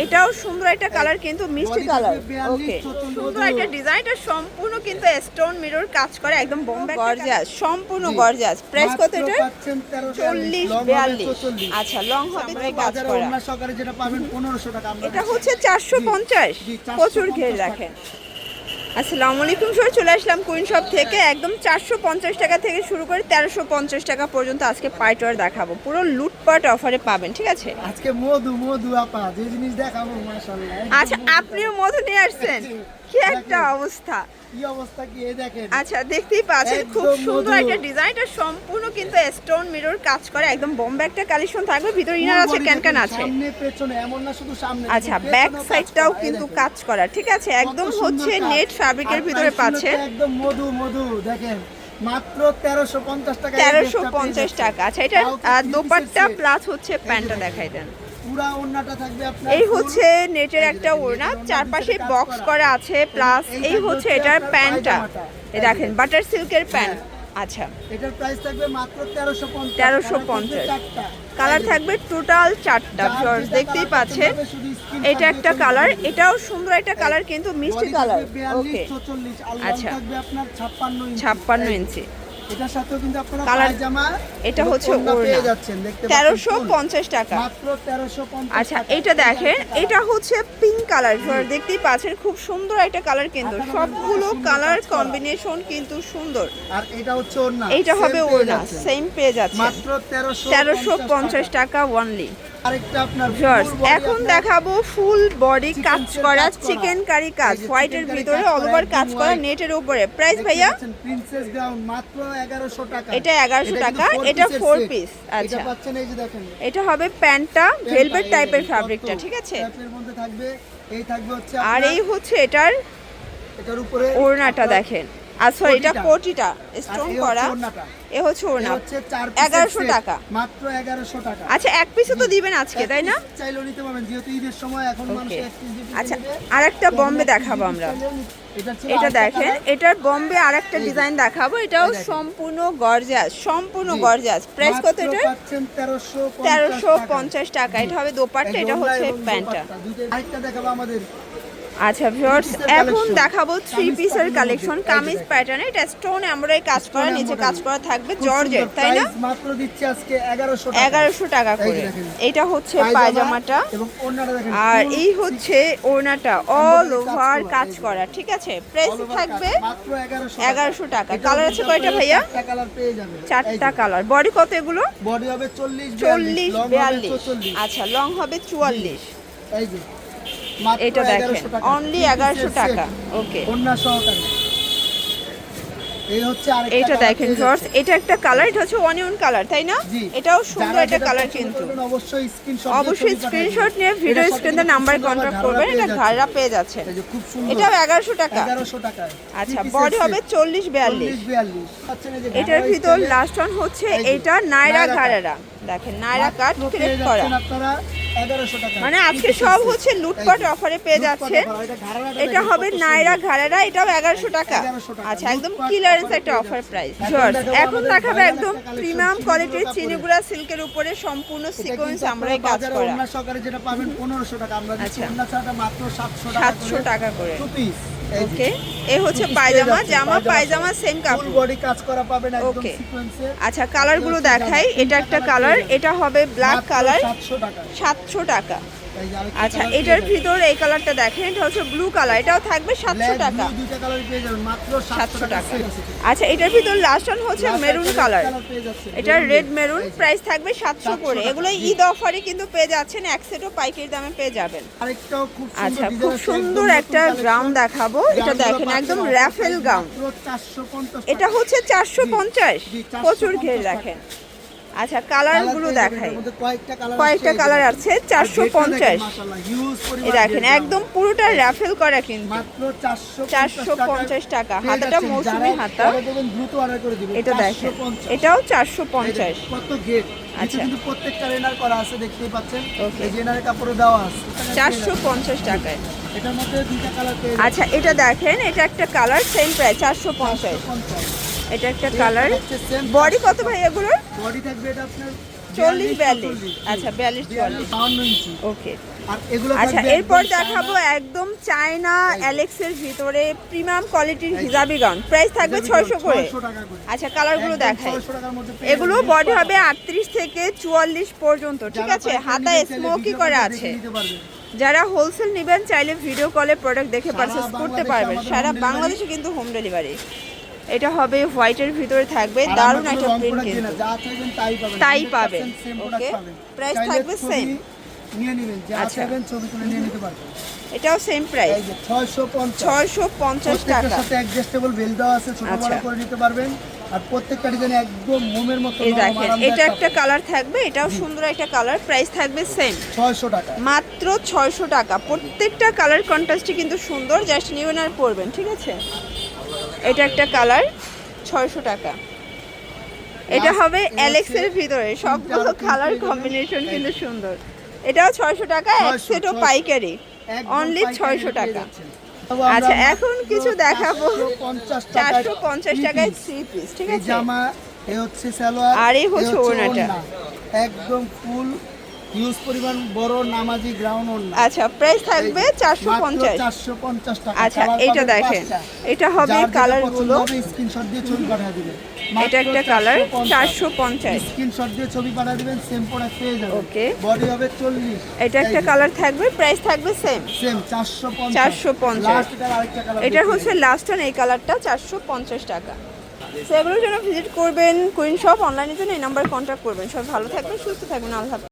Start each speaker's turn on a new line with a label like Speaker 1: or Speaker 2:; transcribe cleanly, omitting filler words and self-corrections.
Speaker 1: এটাও সুন্দর একটা কালার, কিন্তু মিষ্টি কালার। ওকে, সুন্দর একটা ডিজাইন। এটা সম্পূর্ণ কিন্তু স্টোন মিরর কাজ করে, একদম বোম্বে গর্জিয়াস, সম্পূর্ণ গর্জিয়াস। প্রাইস কত এটা? 40 42। আচ্ছা, লং হবে কাজ করা।
Speaker 2: যেটা পাবেন 1500 টাকা।
Speaker 1: এটা হচ্ছে 450, প্রচুর ঘের রাখেন। আসসালামু আলাইকুম, সবাই চলে আসলাম কুইন শপ থেকে। একদম 450 টাকা থেকে শুরু করে 1350 টাকা পর্যন্ত আজকে পাইটওয়ার দেখাবো। পুরো লুটপাট অফারে পাবেন, ঠিক আছে?
Speaker 2: আজকে মধু আপা যে জিনিস দেখাবো মাশাআল্লাহ।
Speaker 1: আচ্ছা, আপনিও মধু নিয়ে আসছেন, কি একটা অবস্থা!
Speaker 2: কি অবস্থা কি এই দেখেন।
Speaker 1: আচ্ছা, দেখতেই পাচ্ছেন খুব সুন্দর একটা ডিজাইন। এটা সম্পূর্ণ কিন্তু স্টোন মিরর কাজ করে, একদম বোম্বে একটা কালেকশন থাকবে। ভিতরে ইনার আছে, ক্যানক্যান আছে।
Speaker 2: সামনে পেছনে এমন না, শুধু সামনে।
Speaker 1: আচ্ছা, ব্যাক সাইডটাও কিন্তু কাজ করা, ঠিক আছে? একদম হচ্ছে নেট ফ্যাব্রিকের ভিতরে পাচ্ছেন।
Speaker 2: একদম মধু দেখেন, মাত্র 1350 টাকা।
Speaker 1: 1350 টাকা। আচ্ছা, এটা দোপাট্টা প্লাস হচ্ছে প্যান্টটা দেখাই দেন।
Speaker 2: পুরা ওড়নাটা থাকবে আপনার।
Speaker 1: এই হচ্ছে নেটের একটা ওড়না, চারপাশে বক্স করা আছে, প্লাস এই হচ্ছে এটার প্যান্টটা। এই দেখেন, বাটার সিল্কের প্যান্ট। আচ্ছা,
Speaker 2: এটার প্রাইস থাকবে মাত্র 1350।
Speaker 1: 1350। কালার থাকবে টোটাল 4টা। ভিউয়ার্স দেখতেই পাচ্ছেন, এটা একটা কালার, এটাও সুন্দর একটা কালার, কিন্তু মিষ্টি কালার। ওকে, আচ্ছা,
Speaker 2: থাকবে আপনার
Speaker 1: 56 ইঞ্চি।
Speaker 2: এটার সাথেও কিন্তু আপনারা
Speaker 1: কালার,
Speaker 2: পায়জামা
Speaker 1: এটা হচ্ছে ওড়না
Speaker 2: পেয়ে যাচ্ছেন, দেখতে পাচ্ছেন
Speaker 1: 1350 টাকা।
Speaker 2: মাত্র 1350।
Speaker 1: আচ্ছা, এটা দেখেন, এটা হচ্ছে পিঙ্ক কালার। দেখতেই পাচ্ছেন খুব সুন্দর একটা কালার, কিন্তু সবগুলো কালার কম্বিনেশন কিন্তু সুন্দর।
Speaker 2: আর এটা হচ্ছে ওড়না,
Speaker 1: এটা হবে ওড়না, সেম পেয়ে যাচ্ছে
Speaker 2: মাত্র
Speaker 1: 1350 টাকা অনলি।
Speaker 2: আরেকটা আপনার
Speaker 1: ভিউয়ার্স, এখন দেখাবো ফুল বডি কাজ করা চিকেন কারি কাজ, হোয়াইটের ভিতরে অল ওভার কাজ করা, নেটের উপরে। প্রাইস ভাইয়া?
Speaker 2: প্রিন্সেস গ্রাউন্ড মাত্র 1100 টাকা।
Speaker 1: এটা 1100 টাকা। এটা 4 পিস। আচ্ছা,
Speaker 2: এটা পাচ্ছেন, এই যে দেখেন,
Speaker 1: এটা হবে প্যান্টটা, ভেলভেট টাইপের ফ্যাব্রিকটা, ঠিক আছে?
Speaker 2: এর মধ্যে থাকবে, এই থাকবে হচ্ছে
Speaker 1: আর এই হচ্ছে এটার
Speaker 2: উপরে
Speaker 1: ওড়নাটা দেখেন। আর সরি, এটা কোটিটা স্টোন করা। এ হচ্ছে ওড়না, 1100 টাকা
Speaker 2: মাত্র 1100 টাকা।
Speaker 1: আচ্ছা, এক পিসও তো দিবেন আজকে, তাই না?
Speaker 2: চাইলেও নিতে পারবেন, যেহেতু ঈদের সময় এখন মানুষ এক পিস দিতে।
Speaker 1: আচ্ছা, আরেকটা বম্বে দেখাবো আমরা। এটা দেখেন, এটার বম্বে আরেকটা ডিজাইন দেখাবো। এটাও সম্পূর্ণ গর্জিয়াস, সম্পূর্ণ গর্জিয়াস। প্রাইস কত এটা? 1350 টাকা। এটা হবে দোপাট্টা, এটা হচ্ছে প্যান্টটা।
Speaker 2: আরেকটা দেখাবো আমাদের।
Speaker 1: আচ্ছা ভিউয়ার্স, এখন দেখাবো 3 পিসের কালেকশন, কামিজ প্যাটার্নে। এটা স্টোন এমব্রয়ডারি কাজ করা, নিচে কাজ করা থাকবে জর্জেট, তাই না?
Speaker 2: মাত্র দিচ্ছি আজকে 1100 টাকা।
Speaker 1: 1100 টাকা করে। এটা হচ্ছে পায়জামাটা,
Speaker 2: এবং ওড়নাটা দেখেন,
Speaker 1: আর এই হচ্ছে ওড়নাটা অল ওভার কাজ করা, ঠিক আছে? প্রাইস থাকবে
Speaker 2: মাত্র
Speaker 1: 1100 টাকা। কালার আছে কয়টা ভাইয়া?
Speaker 2: 4টা কালার পেয়ে যাবেন।
Speaker 1: 4টা কালার। বডি কত এগুলো?
Speaker 2: বডি হবে 40
Speaker 1: 40
Speaker 2: লং হবে
Speaker 1: 42।
Speaker 2: 44।
Speaker 1: আচ্ছা, লং হবে 44।
Speaker 2: এই যে মাত্র
Speaker 1: এটা দেখেন,
Speaker 2: 1100 টাকা,
Speaker 1: অনলি 1100 টাকা। ওকে,
Speaker 2: ওড়না সহকারে। এই হচ্ছে আরেকটা।
Speaker 1: এটা দেখেন ভিউয়ার্স, এটা একটা কালার, এটা হচ্ছে অনিয়ন কালার, তাই না? এটাও সুন্দর একটা কালার, কিন্তু
Speaker 2: অবশ্যই
Speaker 1: স্ক্রিনশট নিয়ে ভিডিও স্ক্রিনে নাম্বারে কন্টাক্ট করবেন। এটা ঘাড়া পেয়ে যাচ্ছেন।
Speaker 2: খুব সুন্দর,
Speaker 1: এটাও 1100 টাকা।
Speaker 2: 1100 টাকায়।
Speaker 1: আচ্ছা, বডি হবে 40 42।
Speaker 2: 42।
Speaker 1: এটার ভিতর লাস্ট ওয়ান হচ্ছে এটা নাইরা ঘাড়ারা। দেখেন, নাইরা কাট ক্রেপ করা।
Speaker 2: আপনারা 1100 টাকা।
Speaker 1: মানে আজকে সব হচ্ছে লুটপাট অফারে পেয়ে যাচ্ছেন। এটা হবে নাইরা ঘাড়ারা, এটাও 1100 টাকা। আচ্ছা, একদম ক্লিয়ারেন্স একটা অফার প্রাইস। এখন দেখাবো একদম প্রিমিয়াম কোয়ালিটির চিনিগুড়া সিল্কের উপরে সম্পূর্ণ সিকোয়েন্স আমরাই কাজ করা।
Speaker 2: ওড়না সহকারে যেটা পাবেন 1500 টাকা, আমরা দিচ্ছি ওড়না ছাড়া মাত্র
Speaker 1: 700 টাকা করে।
Speaker 2: 2 পিস।
Speaker 1: ওকে, এই হচ্ছে পায়জামা, জামা পায়জামা সেম কাপড়,
Speaker 2: ফুল বডি কাজ করা পাবেন একদম
Speaker 1: ওকে।
Speaker 2: সিকোয়েন্সে।
Speaker 1: আচ্ছা, কালারগুলো দেখাই। এটা একটা কালার, এটা হবে ব্ল্যাক কালার,
Speaker 2: 700 টাকা।
Speaker 1: 700 টাকা।
Speaker 2: এই যে আরেকটা
Speaker 1: আচ্ছা,
Speaker 2: কালার
Speaker 1: এটার ভিতর এই কালারটা দেখেন, এটা হচ্ছে ব্লু কালার, এটাও থাকবে 700 টাকা।
Speaker 2: দুইটা কালার পেয়ে যাবেন মাত্র
Speaker 1: 700 টাকা।
Speaker 2: টাকা।
Speaker 1: আচ্ছা, এটার ভিতর লাস্ট ওয়ান হচ্ছে মেরুন কালার, এটা রেড মেরুন। প্রাইস থাকবে 700 করে। এগুলো ঈদ অফারে কিন্তু পেয়ে যাচ্ছেন, এক সেটও পাইকারি দামে পেয়ে যাবেন।
Speaker 2: আরেকটাও খুব সুন্দর
Speaker 1: আচ্ছা,
Speaker 2: ডিজাইন
Speaker 1: খুব
Speaker 2: আছে,
Speaker 1: সুন্দর
Speaker 2: একদম
Speaker 1: একটা
Speaker 2: নতুন
Speaker 1: গাউন দেখাবো। এটা দেখেন, একদম রাফেল গাউন।
Speaker 2: মাত্র 450
Speaker 1: এটা হচ্ছে 450,
Speaker 2: জি, 450
Speaker 1: প্রচুর ঘের দেখেন। আচ্ছা, কালারগুলো দেখাই। কয়েকটা কালার আছে। 450। এই দেখেন, একদম পুরোটা রাফেল করা, কিন্তু
Speaker 2: মাত্র
Speaker 1: 450 টাকা। হাতাটা মৌসুমি হাতা।
Speaker 2: দ্রুত অর্ডার করে দিবেন।
Speaker 1: এটা দেখেন, এটাও 450।
Speaker 2: কত গেট।
Speaker 1: আচ্ছা,
Speaker 2: কিন্তু প্রত্যেকটা রেনার করা আছে, দেখতেই পাচ্ছেন।
Speaker 1: ওকে।
Speaker 2: এই রেনারের কাপড়ে দেওয়া আছে
Speaker 1: 450 টাকায়।
Speaker 2: এটার মধ্যে দুইটা কালার পেয়ে
Speaker 1: আচ্ছা, এটা দেখেন, এটা একটা কালার, সেম প্রাইস 450। এটা একটা কালার। বডি কত ভাই এগুলোর?
Speaker 2: বডি থাকবে এটা আপনার
Speaker 1: 40 42
Speaker 2: 42
Speaker 1: আচ্ছা 42 44
Speaker 2: 52 ইঞ্চি।
Speaker 1: ওকে
Speaker 2: আর এগুলো
Speaker 1: আচ্ছা
Speaker 2: থাকবে
Speaker 1: এরপর
Speaker 2: একদম
Speaker 1: দেখাবো
Speaker 2: চায়না।
Speaker 1: একদম চায়না অ্যালেক্সের ভিতরে প্রিমিয়াম কোয়ালিটির হিজাবি গাউন, প্রাইস থাকবে 600 করে।
Speaker 2: 600 টাকা করে।
Speaker 1: আচ্ছা কালারগুলো
Speaker 2: একদম
Speaker 1: দেখাই,
Speaker 2: 600 টাকার মধ্যে পেয়ে
Speaker 1: এগুলো
Speaker 2: যাবেন।
Speaker 1: বডি হবে 38 থেকে 44 পর্যন্ত, ঠিক
Speaker 2: যারা
Speaker 1: আছে,
Speaker 2: পাইকারি
Speaker 1: হাতায়
Speaker 2: নিতে চাইলে
Speaker 1: স্মোকি
Speaker 2: ভিডিও
Speaker 1: করা
Speaker 2: কলে
Speaker 1: আছে।
Speaker 2: দেখে নিতে পারবেন।
Speaker 1: যারা হোলসেল নেবেন চাইলে ভিডিও কলে প্রোডাক্ট দেখে
Speaker 2: সারা
Speaker 1: পারচেজ করতে
Speaker 2: বাংলাদেশে
Speaker 1: পারবেন,
Speaker 2: আমাদের
Speaker 1: সারা
Speaker 2: home delivery।
Speaker 1: বাংলাদেশে কিন্তু হোম ডেলিভারি। এটা হবে হোয়াইটের ভিতরে থাকবে,
Speaker 2: আর
Speaker 1: দারুণ
Speaker 2: আমরা
Speaker 1: একটা
Speaker 2: কোনো রং
Speaker 1: প্রিন্ট
Speaker 2: product দিই না,
Speaker 1: কিন্তু
Speaker 2: যা চাইবেন তাই পাবেন।
Speaker 1: তাই
Speaker 2: 100%
Speaker 1: পাবেন।
Speaker 2: same
Speaker 1: ওকে,
Speaker 2: product পাবেন।
Speaker 1: প্রাইস
Speaker 2: চাইলে
Speaker 1: থাকবে
Speaker 2: ছবি
Speaker 1: সেম।
Speaker 2: নিয়ে নেবেন, যা
Speaker 1: আচ্ছা।
Speaker 2: চাইবেন ছবি তুলে নিয়ে নিতে পারবেন।
Speaker 1: এটাও সেম প্রাইস
Speaker 2: এই যে 650
Speaker 1: 650
Speaker 2: প্রত্যেকটার
Speaker 1: টাকা।
Speaker 2: সাথে অ্যাডজাস্টেবল বেল দেওয়া আছে, ছোট বড়
Speaker 1: আচ্ছা।
Speaker 2: করে নিতে পারবেন। আর প্রত্যেকটা ডিজাইন একদম মোমের মতো
Speaker 1: এই
Speaker 2: নরম,
Speaker 1: দেখেন
Speaker 2: আরামদায়ক
Speaker 1: এটা একটা
Speaker 2: কাপড়।
Speaker 1: কালার থাকবে, এটাও সুন্দর একটা কালার, প্রাইস থাকবে সেম
Speaker 2: 600 টাকা।
Speaker 1: মাত্র 600 টাকা। প্রত্যেকটা কালার কন্ট্রাস্টই কিন্তু সুন্দর, জাস্ট নিবেন আর পরবেন, ঠিক আছে। এটা একটা কালার 600 টাকা। এটা হবে অ্যালেক্সের ভিতরে, সবগুলো কালার কম্বিনেশন কিন্তু সুন্দর। এটাও 600 টাকা, এক
Speaker 2: 600
Speaker 1: সেটও পাইকারি,
Speaker 2: একদম
Speaker 1: অনলি
Speaker 2: পাইকারি
Speaker 1: 600
Speaker 2: পেয়ে
Speaker 1: টাকা।
Speaker 2: যাচ্ছেন। তবে আমরা
Speaker 1: আচ্ছা,
Speaker 2: মাত্র
Speaker 1: এখন কিছু দেখাবো 450 টাকায়
Speaker 2: three
Speaker 1: 3 পিস, ঠিক
Speaker 2: piece। এই
Speaker 1: আছে।
Speaker 2: জামা, এই হচ্ছে সালোয়ার,
Speaker 1: আর এই হচ্ছে ওড়নাটা।
Speaker 2: ওড়না। একদম ফুল হিউজ পরিমাণ বড় নামাজি গ্রাউন্ড ওড়না।
Speaker 1: আচ্ছা প্রাইস থাকবে
Speaker 2: মাত্র
Speaker 1: 450।
Speaker 2: 450 টাকা।
Speaker 1: আচ্ছা
Speaker 2: কালার
Speaker 1: এটা
Speaker 2: পাবেন
Speaker 1: দেখেন,
Speaker 2: 5টা।
Speaker 1: এটা হবে
Speaker 2: যার যেটা
Speaker 1: কালারগুলো।
Speaker 2: পছন্দ হবে স্ক্রিনশট দিয়ে ছবি পাঠিয়ে দিবেন।
Speaker 1: এটা একটা কালার 450।
Speaker 2: স্ক্রিনশট দিয়ে ছবি পাঠিয়ে দিবেন, সেম প্রোডাক্ট পেয়ে যাবেন।
Speaker 1: ওকে।
Speaker 2: বডি হবে 40।
Speaker 1: এটা একটা কালার থাকবে, প্রাইস থাকবে সেম
Speaker 2: সেম 450।
Speaker 1: 450।
Speaker 2: লাস্ট এটা আরেকটা কালার।
Speaker 1: এটা হচ্ছে লাস্ট ওয়ান, এই কালারটা 450 টাকা। সেগুলোর জন্য ভিজিট করবেন কুইন শপ, অনলাইনের জন্য এই নাম্বার কন্ট্যাক্ট করবেন। সব ভালো থাকবেন, সুস্থ থাকবেন, আল্লাহ হাফেজ।